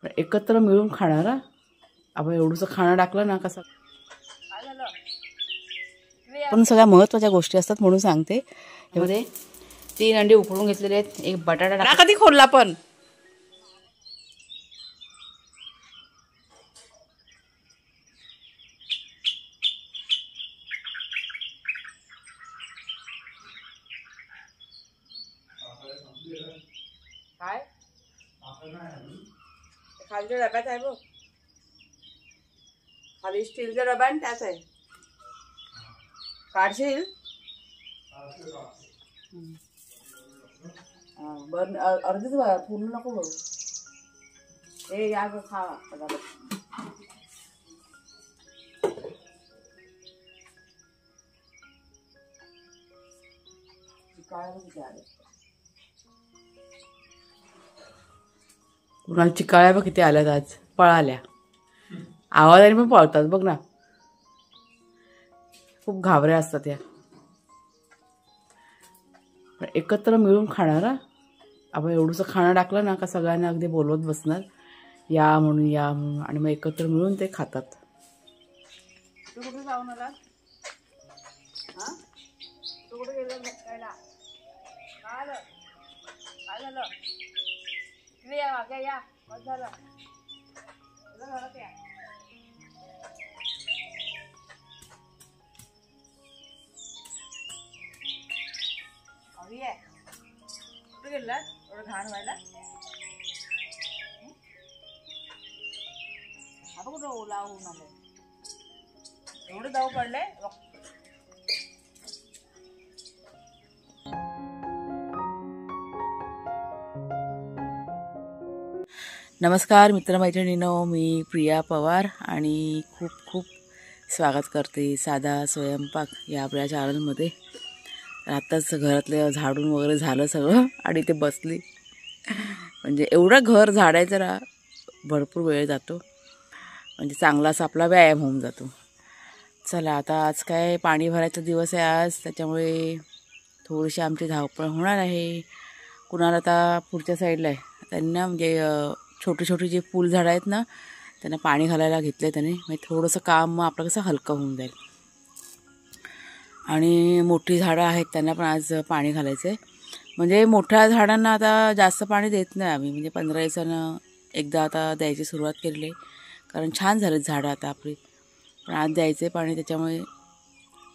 पण एकत्र मिळून खाणार हा. आपण एवढंसं खाणं टाकलं ना कसं पण सगळ्या महत्त्वाच्या गोष्टी असतात म्हणून सांगते. त्यामध्ये 3 अंडे उकडून घेतलेले आहेत, एक बटाटा टाका. कधी खोलला पण काय खालच्या डब्यात आहे बघ, खाली स्टीलचा डबा आहे त्याच आहे. काढशील बरं अर्धीच बघा, पूर्ण नको बघू. हे या ग खा कुणाला चिकाळ्या बघ किती आल्यात आज, पळाल्या. आवाजाने पण पळतात बघ ना, खूप घाबऱ्या असतात या. पण एकत्र मिळून खाणार हा. आपण एवढंसं खाणं टाकलं ना का सगळ्यांना अगदी बोलवत बसणार, या म्हणून या म्हणून, आणि मग एकत्र मिळून ते खातात. तू कुठे जाऊन आला? हा तू कुठे गेला बघायला? काय आलं? काय झालं? इकडे या, मागे या. बस झालं घरात या. कुठे गेला एवढं घाण व्हायला? आता कुठं ओला होऊन आलंय, एवढं धाव पडलंय. नमस्कार मित्रमैत्रिणींनो, मी प्रिया पवार आणि खूप खूप स्वागत करते साधा स्वयंपाक या आपल्या चॅनलमध्ये. आत्ताच घरातलं झाडून वगैरे झालं सगळं आणि ते बसली. म्हणजे एवढं घर झाडायचं ना भरपूर वेळ जातो, म्हणजे चांगलाच आपला व्यायाम होऊन जातो. चला आता आज काय पाणी भरायचा दिवस आहे आज, त्याच्यामुळे थोडीशी आमची धावपळ होणार आहे. कुणाला आता पुढच्या साईडला आहे त्यांना, म्हणजे छोटी छोटी जे फूल झाडं आहेत ना त्यांना पाणी घालायला घेतलं आहे त्याने, म्हणजे थोडंसं काम आपलं कसं हलकं होऊन जाईल. आणि मोठी झाडं आहेत त्यांना पण आज पाणी घालायचं आहे. म्हणजे मोठ्या झाडांना आता जास्त पाणी देत नाही आम्ही, म्हणजे 15 दिवसानं एकदा आता द्यायची सुरुवात केली आहे, कारण छान झालेत झाडं आता आपली. पण आज द्यायचं आहे पाणी, त्याच्यामुळे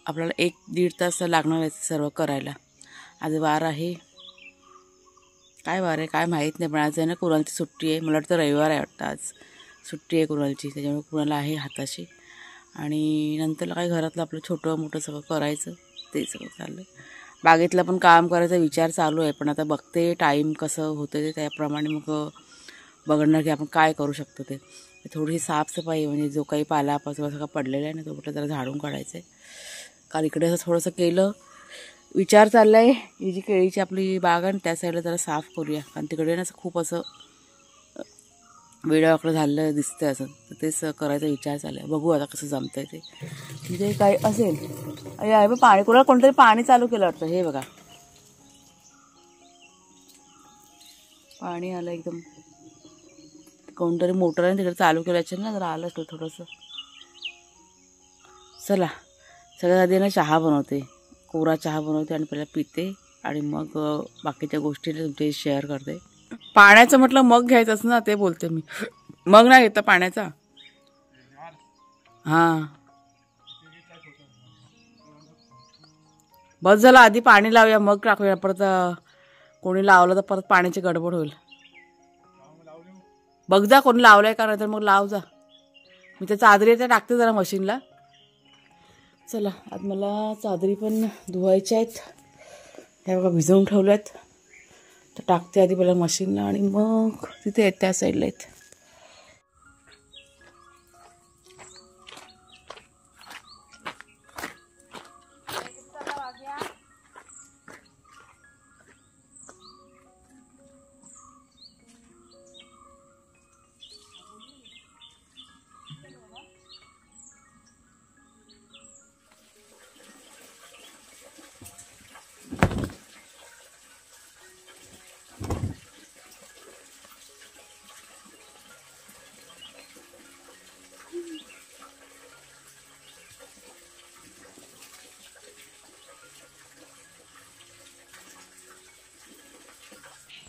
आपल्याला 1-1.5 तास लागणार आहे सर्व करायला. आज वार आहे, काय वार आहे काय माहीत नाही, पण आज आहे ना कुणालची सुट्टी आहे. मला वाटतं रविवार आहे वाटतं, आज सुट्टी आहे कुणालची, त्याच्यामुळे कुणाला आहे हाताशी. आणि नंतरला काय घरातलं आपलं छोटं मोठं सगळं करायचं, ते सगळं चाललं आहे. बागेतलं पण काम करायचा विचार चालू आहे, पण आता बघते टाईम कसं होतं ते त्याप्रमाणे मग बघणार की आपण काय करू शकतो. ते थोडीशी साफसफाई, म्हणजे जो काही पालापाचोळा सगळं पडलेला आहे ना तो म्हटलं जरा झाडून काढायचं आहे. काल इकडे असं थोडंसं केलं, विचार चालला आहे ही जी केळीची आपली बाग आहे त्या साईडला जरा साफ करूया, कारण तिकडे ना खूप असं वेडावाकडं झालं दिसतं असं, तर तेच करायचा विचार चालला आहे. बघू आता कसं जमतं आहे ते, तिथे काही असेल. आहे बघ पाणी, कोणाला कोणतरी पाणी चालू केलं वाटतं. हे बघा पाणी आलं एकदम, कोणतरी मोटरने तिकडे चालू केलं असेल ना, जरा आलं असेल थोडंसं. चला सगळ्यात आधी ना चहा बनवते, कोरा चहा बनवते आणि पहिला पिते आणि मग बाकीच्या गोष्टी तुमचे शेअर करते. पाण्याचं म्हटलं मग घ्यायचंच ना, ते बोलते मी. मग नाही घेता पाण्याचा. हां बस झालं, आधी पाणी लावूया मग टाकूया. परत कोणी लावलं तर परत पाण्याची गडबड होईल. बघ जा कोणी लावलंय का, नाही तर मग लाव जा. मी त्या चादरी त्या टाकते जरा मशीनला. चला आज मला चादरी पण धुवायच्या आहेत, त्या बघा भिजवून ठेवल्यात, तर टाकते आधी पहिला मशीनला आणि मग तिथे आहेत त्या साईडला आहेत.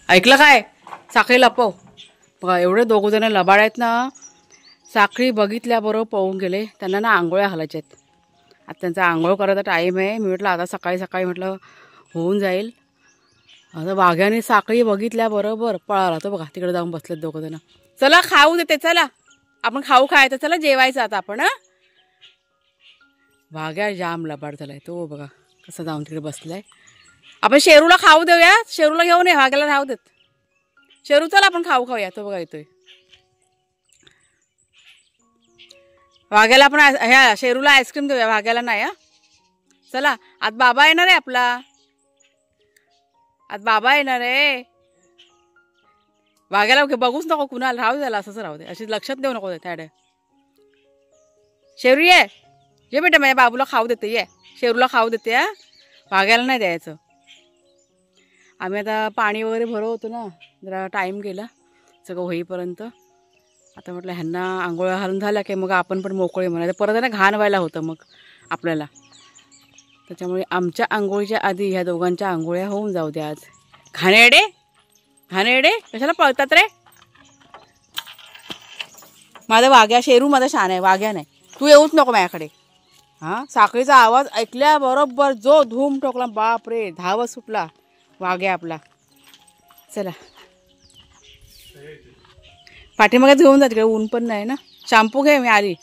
ऐकलं काय? साखळी लपव. बघा एवढे दोघं जण लबाड आहेत ना, साखळी बघितल्याबरोबर पळून गेले. त्यांना ना आंघोळ्या घालायच्या आहेत. आता त्यांचा आंघोळ करायचा टाईम आहे. मी म्हटलं आता सकाळी सकाळी म्हटलं होऊन जाईल. आता वाघ्याने साखळी बघितल्याबरोबर पळाला. तो बघा तिकडे जाऊन बसलेत दोघं जण. चला खाऊ देते, चला आपण खाऊ खायचं, चला जेवायचं आता आपण. वाघ्या जाम लबाड झालाय तो. बघा कसं जाऊन तिकडे बसलाय. आपण शेरूला खाऊ देऊया. शेरूला घेऊन ये, वाघ्याला राहू देत. शेरू चला आपण खाऊ खाऊया. तो बघा येतोय. वाघ्याला आपण ह्या शेरूला आईस्क्रीम देऊया, वाघ्याला नाही. हा चला आज बाबा येणार आहे आपला. आज बाबा येणार आहे. वाघ्याला बघूच नको कुणाला, राहू द्याला असंच राहू दे. अशी लक्षात देऊ नको त्याडे. शेरू ये बेटा, माझ्या बाबूला खाऊ देते. ये शेरूला खाऊ देते. हा वाघ्याला नाही द्यायचं. आम्ही आता पाणी वगैरे भरव होतो ना, जरा टाईम गेला सगळं होईपर्यंत. आता म्हटलं ह्यांना आंघोळ्या घालून झाल्या की मग आपण पण मोकळे म्हणायचं. परत ना घाण व्हायला होतं मग आपल्याला. त्याच्यामुळे आमच्या आंघोळीच्या आधी ह्या दोघांच्या आंघोळ्या होऊन जाऊ द्या आज. घाणेरडे कशाला पळतात रे? माझा वाघ्या, शेरू माझा शान आहे, वाघ्या नाही. तू येऊच नको माझ्याकडे. हां साखळीचा आवाज ऐकल्याबरोबर जो धूम ठोकला, बाप रे, धावत सुटला वाघ्या आपला. चला पाठीमागे घेऊन जा, तिकडे ऊन पण नाही ना. शॅम्पू घे, मी आली.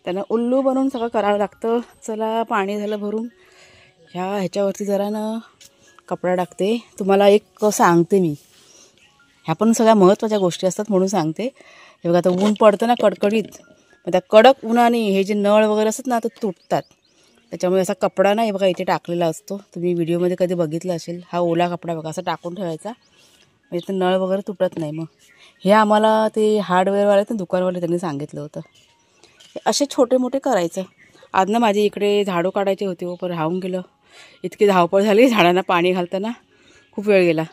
त्यांना उल्लू बनवून सगळं करावं लागतं. चला पाणी झालं भरून. ह्याच्यावरती जरा ना कपडा टाकते. तुम्हाला एक सांगते मी, ह्या पण सगळ्या महत्त्वाच्या गोष्टी असतात म्हणून सांगते. हे बघा आता ऊन पडतं ना कडकडीत, मग त्या कडक उन्हाने हे जे नळ वगैरे असतात ना ते तुटतात. त्याच्यामुळे असा कपडा ना हे बघा इथे टाकलेला असतो. तुम्ही व्हिडिओमध्ये कधी बघितलं असेल. हा ओला कपडा बघा असा टाकून ठेवायचा, म्हणजे ते नळ वगैरे तुटत नाही. मग हे आम्हाला ते हार्डवेअरवाले ते दुकानवाले त्यांनी सांगितलं होतं. असे छोटे मोठे करायचं. आज ना माझे इकडे झाडू काढायचे होते, पण राहून गेलं. इतकी धावपळ झाली झाडांना पाणी घालताना, खूप वेळ गेला.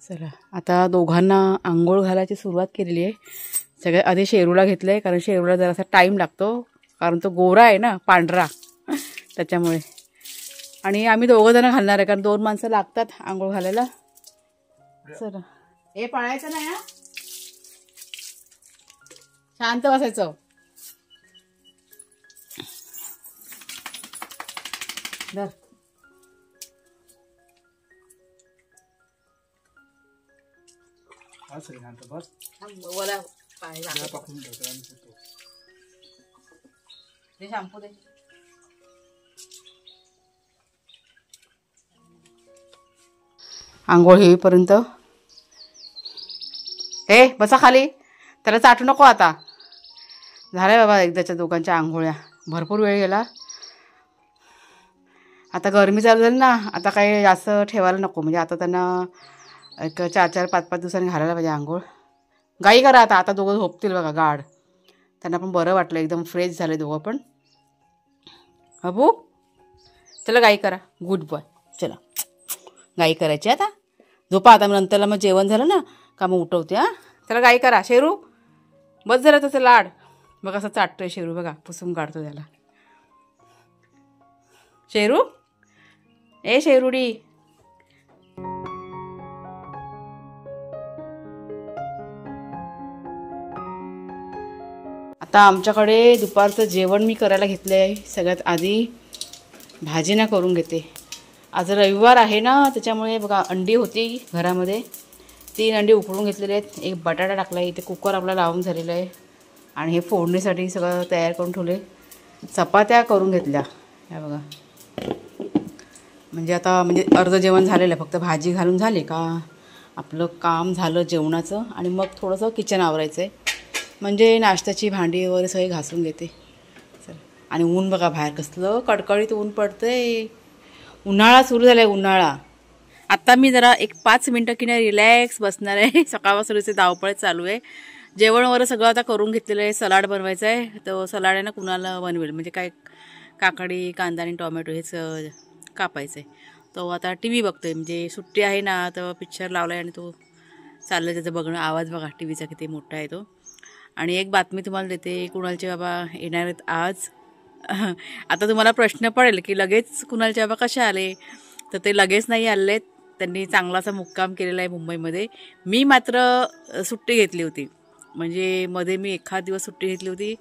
चला आता दोघांना आंघोळ घालायची सुरुवात केलेली आहे. सगळ्यात आधी शेरूला घेतलं आहे, कारण शेरूला जरासा टाईम लागतो, कारण तो गोरा आहे ना पांढरा त्याच्यामुळे. आणि आम्ही दोघं जण घालणार आहे, कारण 2 माणसं लागतात आंघोळ घालायला. चला हे पळायचं नाही. हा शांत बसायचं. धर. शॅम्पू दे. आंघोळ होईपर्यंत बसा खाली. त्याला चाटू नको. आता झालंय बाबा एकदाच्या दोघांच्या आंघोळ्या. भरपूर वेळ गेला. आता गरमी चालू झाली ना, आता काही जास्त ठेवायला नको. म्हणजे आता त्यांना एक 4-4, 5-5 दिवसांनी घालायला पाहिजे आंघोळ. गाई करा आता. आता दोघं झोपतील बघा गाढ. त्यांना पण बरं वाटलं, एकदम फ्रेश झाले दोघं पण. अबू चला गाई करा. Good boy. चला गाई करायची आता. झोपा आता. नंतरला मग जेवण झालं ना का मग उठवते. हां त्याला गाई करा. शेरू बस झालं त्याचं लाड. बघा असं चाटतोय शेरू. बघा पुसून काढतो त्याला. शेरू शेरूडी. आता आमच्याकडे दुपारचं जेवण मी करायला घेतलं आहे. सगळ्यात आधी भाजी ना करून घेते. आज रविवार आहे ना, त्याच्यामुळे बघा अंडी होती घरामध्ये. 3 अंडी उकडून घेतलेले आहेत. एक बटाटा टाकला आहे. इथे कुकर आपला लावून झालेला आहे. आणि हे फोडणीसाठी सगळं तयार करून ठेवले. चपात्या करून घेतल्या ह्या बघा. म्हणजे आता अर्ध जेवण झालेलं आहे. फक्त भाजी घालून झाली का आपलं काम झालं जेवणाचं. आणि मग थोडंसं किचन आवरायचं आहे. म्हणजे नाश्त्याची भांडी वगैरे सगळी घासून घेते. चल. आणि ऊन बघा बाहेर कसलं कडकडीत ऊन पडतंय. उन्हाळा सुरू झाला आहे, उन्हाळा. आत्ता मी जरा एक 5 मिनटं की नाही रिलॅक्स बसणार आहे. सकाळपासून धावपळ चालू आहे. जेवण वगैरे सगळं आता करून घेतलेलं आहे. सलाड बनवायचं आहे. तर सलाड आहे ना कुणाला बनवेल. म्हणजे काय काकडी, कांदा आणि टोमॅटो हेच कापायचं आहे. तो आता TV बघतोय. म्हणजे सुट्टी आहे ना, तर पिक्चर लावला आहे आणि तो चाललं त्याचं बघणं. आवाज बघा TVचा किती मोठा आहे तो. आणि एक बातमी तुम्हाला देते. कुणालचे बाबा येणार आहेत आज. आता तुम्हाला प्रश्न पडेल की लगेच कुणालचे बाबा कशा आले. तर ते लगेच नाही आलेत. त्यांनी चांगलासा मुक्काम केलेला आहे मुंबईमध्ये. मी मात्र सुट्टी घेतली होती, म्हणजे मध्ये मी एखाद दिवस सुट्टी घेतली होती,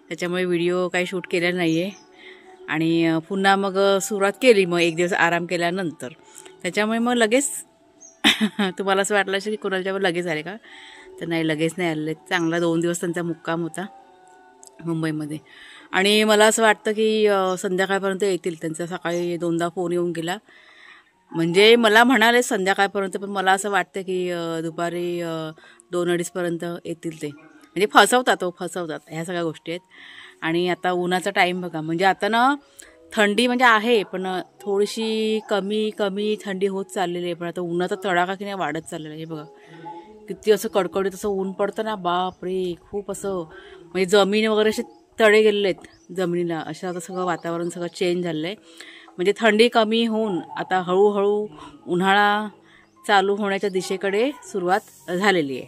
त्याच्यामुळे व्हिडिओ काही शूट केलेला नाही आहे. आणि पुन्हा मग सुरुवात केली मग एक दिवस आराम केल्यानंतर. त्याच्यामुळे मग लगेच तुम्हाला असं वाटलं असेल की कुणालच्यावर लगेच आले का, तर नाही, लगेच नाही आले. चांगला 2 दिवस त्यांचा मुक्काम होता मुंबईमध्ये. आणि मला असं वाटतं की संध्याकाळपर्यंत येतील. त्यांचा सकाळी 2दा फोन येऊन गेला, म्हणजे मला म्हणाले संध्याकाळपर्यंत, पण मला असं वाटतं की दुपारी 2-2:30पर्यंत येतील ते. म्हणजे फसवतात ह्या सगळ्या गोष्टी आहेत. आणि आता उन्हाचा टाईम बघा, म्हणजे आता ना थंडी म्हणजे आहे, पण थोडीशी कमी कमी थंडी होत चाललेली आहे. पण आता उन्हाचा तडाखा की नाही वाढत चाललेला आहे. हे बघा किती असं कडकडीत असं ऊन पडतं ना, बापरे, खूप असं, म्हणजे जमीन वगैरे असे तडे गेलेले आहेत जमिनीला. असं आता सगळं वातावरण सगळं चेंज झालं आहे. म्हणजे थंडी कमी होऊन आता हळूहळू उन्हाळा चालू होण्याच्या दिशेकडे सुरुवात झालेली आहे.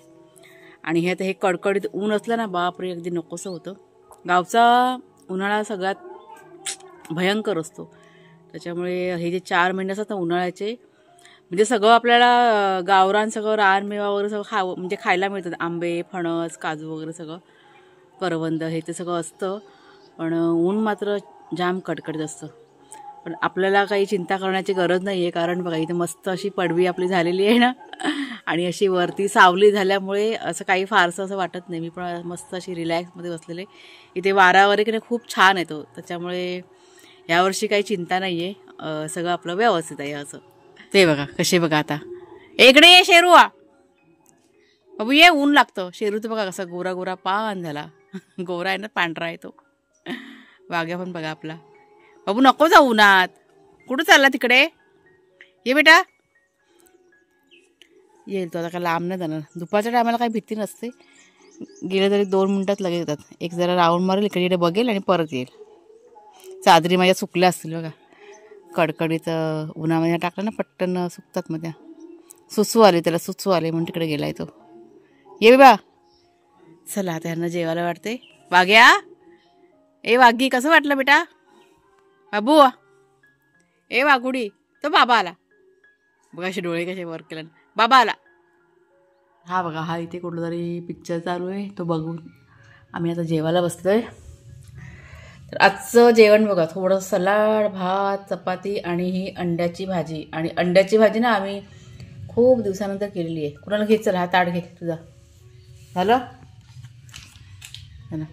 आणि हे आता हे कडकडीत ऊन असलं ना, बापरे, अगदी नकोसं होतं. गावचा उन्हाळा सगळ्यात भयंकर असतो. त्याच्यामुळे हे जे 4 महिने असतात ना उन्हाळ्याचे, म्हणजे सगळं आपल्याला गावरान सगळं रानमेवा वगैरे सगळं म्हणजे खायला मिळतात. आंबे, फणस, काजू वगैरे सगळं, करवंद, हे ते सगळं असतं. पण ऊन मात्र जाम कडकडीत असतं. पण आपल्याला काही चिंता करण्याची गरज नाही आहे, कारण बघा इथे मस्त अशी पडवी आपली झालेली आहे ना, आणि अशी वरती सावली झाल्यामुळे असं काही फारसं असं वाटत नाही. मी पण मस्त अशी रिलॅक्समध्ये बसलेले. इथे वारा वगैरे की नाही खूप छान येतो, त्याच्यामुळे यावर्षी काही चिंता नाही आहे. सगळं आपलं व्यवस्थित आहे असं. ते बघा कसे बघा आता, इकडे ये शेरू, बाबू ये, ऊन लागतं. शेरू तर बघा कसा गोरा गोरा पान झाला. गोरा आहे ना, पांढरा आहे तो. वाघ्या पण बघा आपला. बाबू नको जाऊ उन्हात, कुठं चालला तिकडे, ये बेटा. येईल तो आता, काय लांब नाही जाणार. दुपारच्या टायमाला काही भीती नसते, गेले तरी 2 मिनिटात लगेच येतात. एक जरा राऊंड मारेल, इकडे बघेल आणि परत येईल. चादरी माझ्या सुकल्या असतील बघा, कडकडीत उन्हामध्ये टाकलं ना पटकन सुकतात. मग त्या सुसू आले, त्याला सुसू आले म्हणून तिकडे गेलाय तो. ये बा, चला आता ह्यांना जेवायला वाटते. वाघ्या, ए वाघी, कसं वाटलं बेटा, बाबू, ए वाघुडी, तो बाबा आला बघा, असे डोळे कसे वर केला, बाबा आला. हा बघा, हा इथे कुठलं तरी पिक्चर चालू आहे, तो बघून आम्ही आता जेवायला बसलोय. तर आजचं जेवण बघा, थोडं सलाड, भात, चपाती आणि ही अंड्याची भाजी. आणि अंड्याची भाजी ना आम्ही खूप दिवसानंतर केलेली आहे. कुणाला घे, चल हा ताट घे तुझा, झालं ना.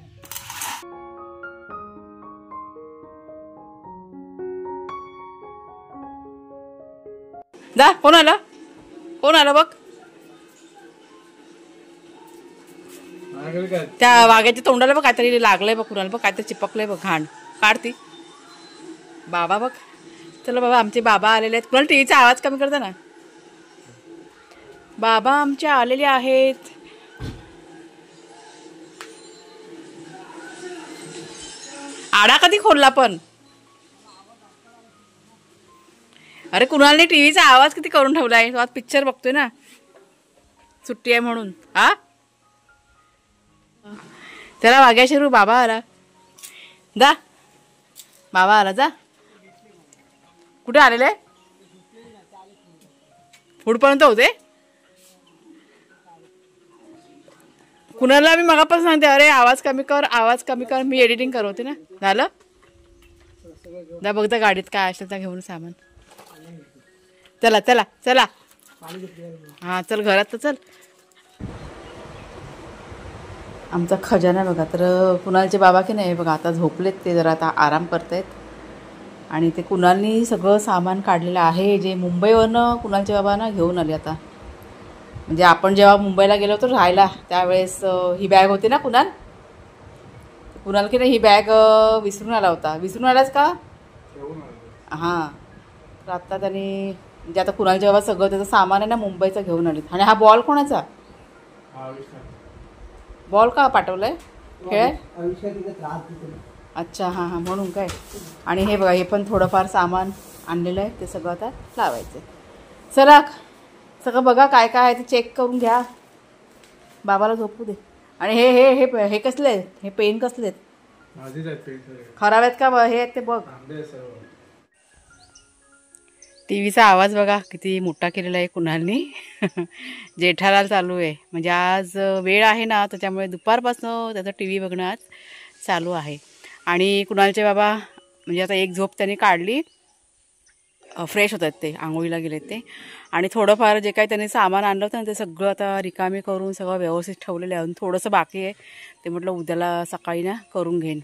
जा, कोण आलं बघ, त्या वाघ्याच्या तोंडाला बघ काहीतरी लागलंय बघ, कुणाला बघ काहीतरी चिपकलंय बघ, घाण काढती. बाबा बघ, चला बाबा, आमचे बाबा आलेले आहेत. कुणाला टीव्हीचा आवाज कमी करता ना, बाबा आमचे आलेले आहेत. आडा कधी खोलला पण, अरे कुणालने टीव्हीचा आवाज किती करून ठेवलाय. तो आज पिक्चर बघतोय ना, सुट्टी आहे म्हणून. हा, त्याला वाघ्या शेरू, बाबा आला, जा बाबा आला, जा. कुठे आलेले, पुढपर्यंत होते. कुणाला मी मगापासून सांगते, अरे आवाज कमी कर, मी एडिटिंग करवते ना. झालं, जा बघता गाडीत काय असेल तर घेऊन सामान. चला हां, चल घरात, तर चल. आमचा खजाना बघा, तर कुणालचे बाबा की नाही बघा, आता झोपलेत ते, जरा आता आराम करतायत. आणि ते कुणालनी सगळं सामान काढलेलं आहे, जे मुंबईवरनं कुणालचे बाबा ना घेऊन आले. आता म्हणजे आपण जेव्हा मुंबईला गेलो होतो राहायला, त्यावेळेस ही बॅग होती ना कुणाल की नाही, ही बॅग विसरून आला होता. विसरून आलाच का? हां, तर आता त्यांनी म्हणजे आता कुणालच्या बाबा सगळं त्याचं सामान आहे ना मुंबईचं घेऊन आले. आणि हा बॉल कोणाचा, बॉल का पाठवलाय खेळ? अच्छा, हां, म्हणून काय. आणि हे बघा, हे पण थोडंफार सामान आणलेलं आहे, ते सगळं आता लावायचं. चला सगळं बघा काय काय आहे ते चेक करून घ्या, बाबाला झोपू दे. आणि हे हे हे हे कसले आहेत, हे पेन कसले आहेत, खराब आहेत का हे आहेत ते बघ. टी व्हीचा आवाज बघा किती मोठा केलेला आहे कुणालनी. जेठालाल चालू आहे, म्हणजे आज वेळ आहे ना त्याच्यामुळे दुपारपासून त्याचा टी व्ही बघणं आज चालू आहे. आणि कुणालचे बाबा म्हणजे आता एक झोप त्यांनी काढली, फ्रेश होतात ते, आंघोळीला गेलेत ते. आणि थोडंफार जे काही त्यांनी सामान आणलं होतं ना ते सगळं आता रिकामी करून सगळं व्यवस्थित ठेवलेलं आहे. थोडंसं बाकी आहे ते, म्हटलं उद्याला सकाळी ना करून घेईन.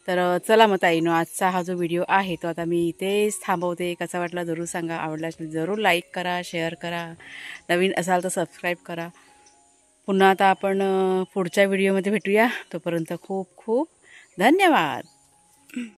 तर चला मग ताईनो, आजचा हा जो व्हिडिओ आहे तो आता मी इथेच थांबवते. कसा वाटला जरूर सांगा, आवडला असेल जरूर लाईक करा, शेअर करा, नवीन असाल तर सबस्क्राईब करा. पुन्हा आता आपण पुढच्या व्हिडिओमध्ये भेटूया. तोपर्यंत खूप खूप धन्यवाद.